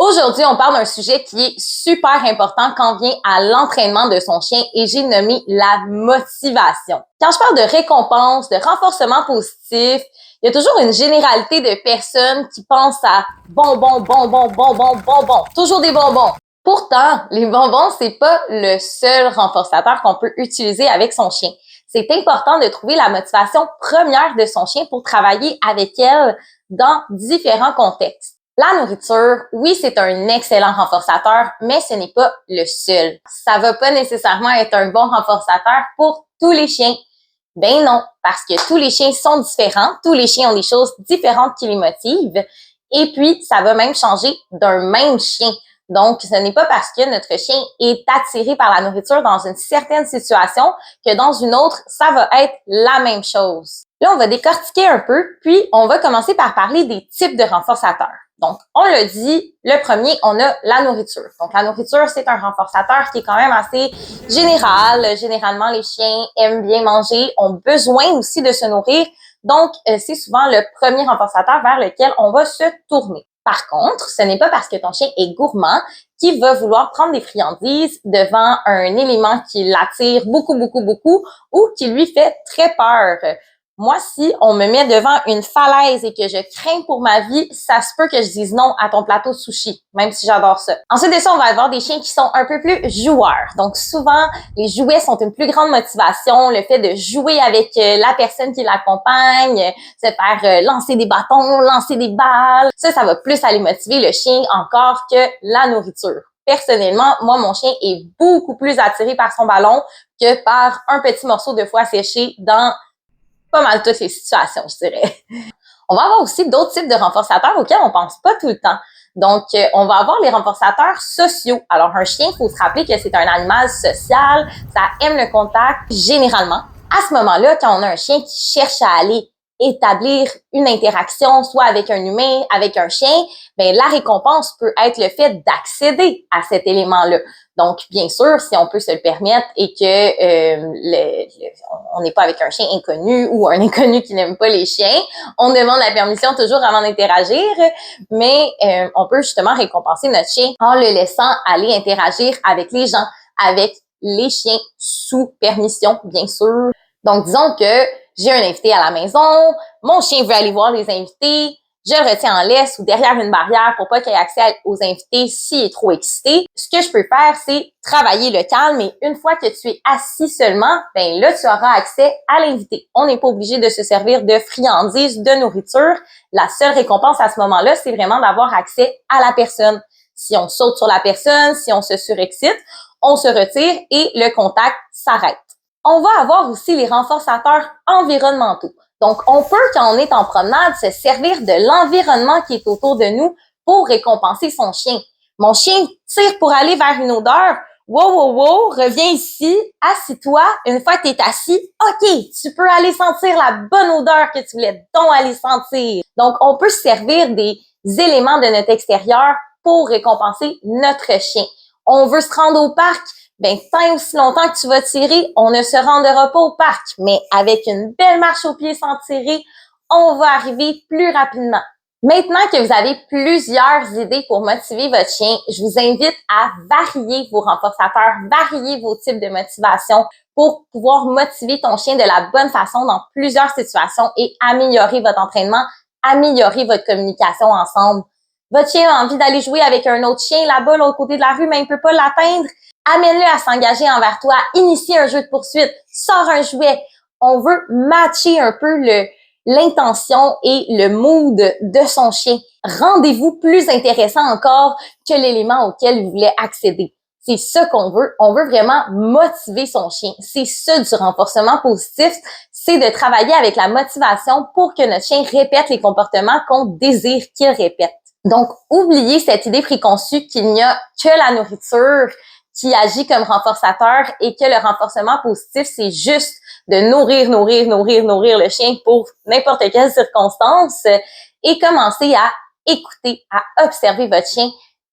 Aujourd'hui, on parle d'un sujet qui est super important quand on vient à l'entraînement de son chien et j'ai nommé la motivation. Quand je parle de récompense, de renforcement positif, il y a toujours une généralité de personnes qui pensent à bonbons, bonbons, bonbons, bonbons. Toujours des bonbons. Pourtant, les bonbons, c'est pas le seul renforçateur qu'on peut utiliser avec son chien. C'est important de trouver la motivation première de son chien pour travailler avec elle dans différents contextes. La nourriture, oui, c'est un excellent renforçateur, mais ce n'est pas le seul. Ça va pas nécessairement être un bon renforçateur pour tous les chiens. Ben non, parce que tous les chiens sont différents, tous les chiens ont des choses différentes qui les motivent, et puis ça va même changer d'un même chien. Donc, ce n'est pas parce que notre chien est attiré par la nourriture dans une certaine situation que dans une autre, ça va être la même chose. Là, on va décortiquer un peu, puis on va commencer par parler des types de renforçateurs. Donc, on l'a dit, le premier, on a la nourriture. Donc, la nourriture, c'est un renforçateur qui est quand même assez général. Généralement, les chiens aiment bien manger, ont besoin aussi de se nourrir. Donc, c'est souvent le premier renforçateur vers lequel on va se tourner. Par contre, ce n'est pas parce que ton chien est gourmand qu'il va vouloir prendre des friandises devant un élément qui l'attire beaucoup, beaucoup, beaucoup ou qui lui fait très peur. Moi, si on me met devant une falaise et que je crains pour ma vie, ça se peut que je dise non à ton plateau de sushi, même si j'adore ça. Ensuite de ça, on va avoir des chiens qui sont un peu plus joueurs. Donc, souvent, les jouets sont une plus grande motivation. Le fait de jouer avec la personne qui l'accompagne, se faire lancer des bâtons, lancer des balles, ça va plus aller motiver le chien encore que la nourriture. Personnellement, moi, mon chien est beaucoup plus attiré par son ballon que par un petit morceau de foie séché dans pas mal toutes les situations, je dirais. On va avoir aussi d'autres types de renforçateurs auxquels on pense pas tout le temps. Donc, on va avoir les renforçateurs sociaux. Alors, un chien, il faut se rappeler que c'est un animal social, ça aime le contact généralement. À ce moment-là, quand on a un chien qui cherche à aller établir une interaction, soit avec un humain, avec un chien, ben la récompense peut être le fait d'accéder à cet élément-là. Donc, bien sûr, si on peut se le permettre et que on n'est pas avec un chien inconnu ou un inconnu qui n'aime pas les chiens, on demande la permission toujours avant d'interagir, mais on peut justement récompenser notre chien en le laissant aller interagir avec les gens, avec les chiens sous permission, bien sûr. Donc, disons que j'ai un invité à la maison, mon chien veut aller voir les invités, je le retiens en laisse ou derrière une barrière pour pas qu'il ait accès aux invités s'il est trop excité. Ce que je peux faire, c'est travailler le calme et une fois que tu es assis seulement, ben là, tu auras accès à l'invité. On n'est pas obligé de se servir de friandises, de nourriture. La seule récompense à ce moment-là, c'est vraiment d'avoir accès à la personne. Si on saute sur la personne, si on se surexcite, on se retire et le contact s'arrête. On va avoir aussi les renforçateurs environnementaux. Donc, on peut, quand on est en promenade, se servir de l'environnement qui est autour de nous pour récompenser son chien. Mon chien tire pour aller vers une odeur. Wow, wow, wow, reviens ici, assis-toi. Une fois que tu es assis, OK, tu peux aller sentir la bonne odeur que tu voulais donc aller sentir. Donc, on peut se servir des éléments de notre extérieur pour récompenser notre chien. On veut se rendre au parc. Ben, tant et aussi longtemps que tu vas tirer, on ne se rendra pas au parc. Mais avec une belle marche au pied sans tirer, on va arriver plus rapidement. Maintenant que vous avez plusieurs idées pour motiver votre chien, je vous invite à varier vos renforçateurs, varier vos types de motivation pour pouvoir motiver ton chien de la bonne façon dans plusieurs situations et améliorer votre entraînement, améliorer votre communication ensemble. Votre chien a envie d'aller jouer avec un autre chien là-bas, l'autre côté de la rue, mais il peut pas l'atteindre. Amène-le à s'engager envers toi, initie un jeu de poursuite, sors un jouet. On veut matcher un peu l'intention et le mood de son chien. Rendez-vous plus intéressant encore que l'élément auquel il voulait accéder. C'est ça qu'on veut. On veut vraiment motiver son chien. C'est ça du renforcement positif. C'est de travailler avec la motivation pour que notre chien répète les comportements qu'on désire qu'il répète. Donc, oubliez cette idée préconçue qu'il n'y a que la nourriture qui agit comme renforçateur et que le renforcement positif, c'est juste de nourrir le chien pour n'importe quelle circonstance et commencer à écouter, à observer votre chien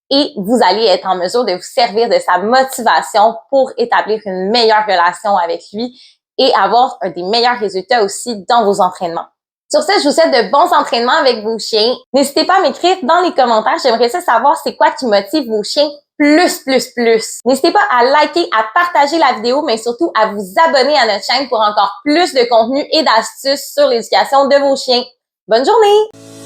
et vous allez être en mesure de vous servir de sa motivation pour établir une meilleure relation avec lui et avoir des meilleurs résultats aussi dans vos entraînements. Sur ce, je vous souhaite de bons entraînements avec vos chiens. N'hésitez pas à m'écrire dans les commentaires. J'aimerais savoir c'est quoi qui motive vos chiens plus. N'hésitez pas à liker, à partager la vidéo, mais surtout à vous abonner à notre chaîne pour encore plus de contenu et d'astuces sur l'éducation de vos chiens. Bonne journée!